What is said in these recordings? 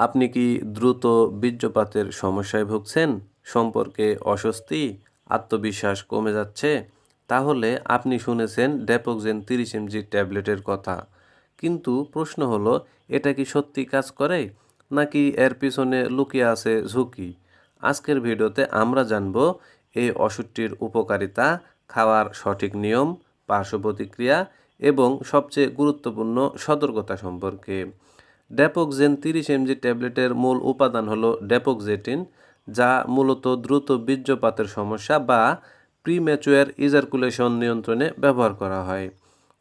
আপনি কি দ্রুত বীর্যপাতের সমস্যায় ভুগছেন? সম্পর্কে অস্বস্তি, আত্মবিশ্বাস কমে যাচ্ছে? তাহলে আপনি শুনেছেন ড্যাপোক্সেন 30 mg ট্যাবলেটের কথা। কিন্তু প্রশ্ন হলো, এটা কি সত্যি কাজ করে? নাকি এর পিছনে লুকিয়ে আছে ঝুঁকি? আজকের ভিডিওতে আমরা জানব এই ওষুধটির উপকারিতা, খাওয়ার সঠিক নিয়ম, পার্শ্ব প্রতিক্রিয়া এবং সবচেয়ে গুরুত্বপূর্ণ সতর্কতা সম্পর্কে। ড্যাপোক্সেন 30 mg ট্যাবলেটের মূল উপাদান হলো ড্যাপোক্সেটিন, যা মূলত দ্রুত বীর্যপাতের সমস্যা বা প্রিম্যাচুয়ার ইজাকুলেশন নিয়ন্ত্রণে ব্যবহার করা হয়।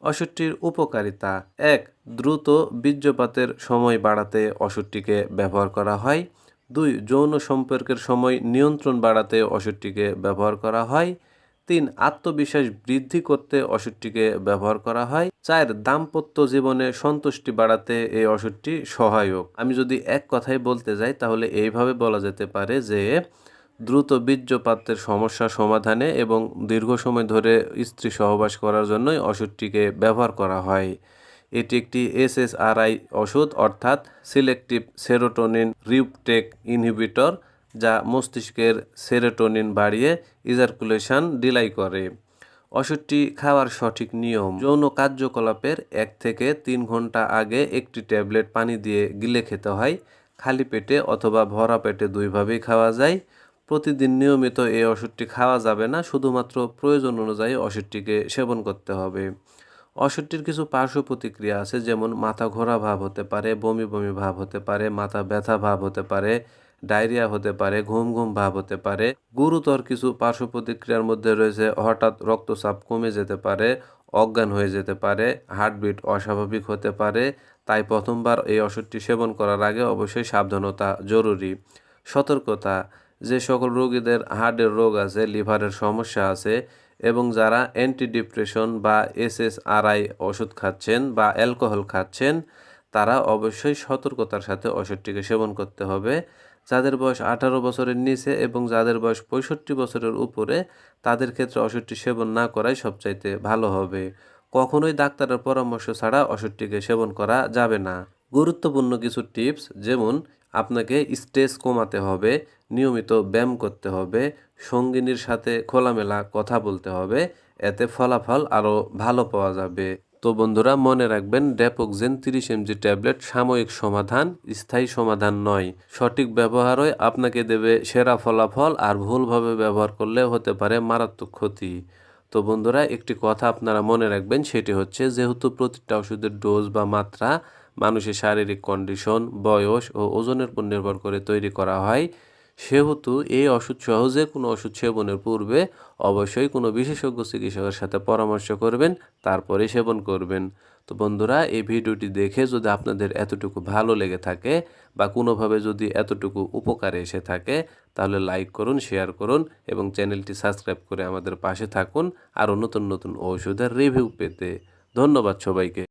ওষুধটির উপকারিতা: 1. দ্রুত বীর্যপাতের সময় বাড়াতে ওষুধটিকে ব্যবহার করা হয়। 2. যৌন সম্পর্কের সময় নিয়ন্ত্রণ বাড়াতে ওষুধটিকে ব্যবহার করা হয়। 3. আত্মবিশ্বাস বৃদ্ধি করতে ওষুধটিকে ব্যবহার করা হয়। 4. দাম্পত্য জীবনে সন্তুষ্টি বাড়াতে এই ওষুধটি সহায়ক। আমি যদি এক কথায় বলতে যাই তাহলে এইভাবে বলা যেতে পারে যে দ্রুত বীর্যপাতের সমস্যা সমাধানে এবং দীর্ঘ সময় ধরে স্ত্রী সহবাস করার জন্যই ওষুধটিকে ব্যবহার করা হয়। এটি একটি SSRI ওষুধ, অর্থাৎ সিলেক্টিভ সেরোটোনিন রিupটেক ইনহিবিটর, যা মস্তিষ্কের সেরোটোনিন বাড়িয়ে ইজাকুলেশন ডিলাই করে। ওষুধটি খাওয়ার সঠিক নিয়ম: যৌন কার্যকলাপের 1 থেকে 3 ঘন্টা আগে একটি ট্যাবলেট পানি দিয়ে গিলে খেতে হয়। খালি পেটে অথবা ভরা পেটে দুইভাবেই খাওয়া যায়। প্রতিদিন নিয়মিত এই ওষুধটি খাওয়া যাবে না, শুধুমাত্র প্রয়োজন অনুযায়ী ওষুধটিকে সেবন করতে হবে। ওষুধটির কিছু পার্শ্ব প্রতিক্রিয়া আছে, যেমন মাথা ঘোরা ভাব হতে পারে, বমি বমি ভাব হতে পারে, মাথা ব্যথা ভাব হতে পারে, ডায়রিয়া হতে পারে, ঘুম ঘুম ভাব হতে পারে। গুরুতর কিছু পার্শ্ব প্রতিক্রিয়ার মধ্যে রয়েছে হঠাৎ রক্তচাপ কমে যেতে পারে, অজ্ঞান হয়ে যেতে পারে, হার্টবিট অস্বাভাবিক হতে পারে। তাই প্রথমবার এই ওষুধটি সেবন করার আগে অবশ্যই সাবধানতা জরুরি। সতর্কতা: যে সকল রোগীদের হার্টের রোগ আছে, লিভারের সমস্যা আছে এবং যারা অ্যান্টিডিপ্রেশন বা SSRI ওষুধ খাচ্ছেন বা অ্যালকোহল খাচ্ছেন, তারা অবশ্যই সতর্কতার সাথে ওষুধটিকে সেবন করতে হবে। যাদের বয়স 18 বছরের নিচে এবং যাদের বয়স 65 বছরের উপরে, তাদের ক্ষেত্রে ওষুধটি সেবন না করাই সবচাইতে ভালো হবে। কখনোই ডাক্তারের পরামর্শ ছাড়া ওষুধটিকে সেবন করা যাবে না। গুরুত্বপূর্ণ কিছু টিপস, যেমন আপনাকে স্ট্রেস কমাতে হবে, নিয়মিত ব্যায়াম করতে হবে, সঙ্গিনীর সাথে খোলামেলা কথা বলতে হবে, এতে ফলাফল আরও ভালো পাওয়া যাবে। তো বন্ধুরা, মনে রাখবেন, ড্যাপোক্সেন 30 mg ট্যাবলেট সাময়িক সমাধান, স্থায়ী সমাধান নয়। সঠিক ব্যবহারই আপনাকে দেবে সেরা ফলাফল, আর ভুলভাবে ব্যবহার করলে হতে পারে মারাত্মক ক্ষতি। তো বন্ধুরা, একটি কথা আপনারা মনে রাখবেন, সেটি হচ্ছে, যেহেতু প্রতিটা ওষুধের ডোজ বা মাত্রা মানুষের শারীরিক কন্ডিশন, বয়স ও ওজনের উপর নির্ভর করে তৈরি করা হয়, সেহেতু এই ওষুধ সহজে কোনো ওষুধ সেবনের পূর্বে অবশ্যই কোনো বিশেষজ্ঞ চিকিৎসকের সাথে পরামর্শ করবেন, তারপরে সেবন করবেন। তো বন্ধুরা, এই ভিডিওটি দেখে যদি আপনাদের এতটুকু ভালো লেগে থাকে বা কোনোভাবে যদি এতটুকু উপকারে এসে থাকে, তাহলে লাইক করুন, শেয়ার করুন এবং চ্যানেলটি সাবস্ক্রাইব করে আমাদের পাশে থাকুন আরও নতুন নতুন ওষুধের রিভিউ পেতে। ধন্যবাদ সবাইকে।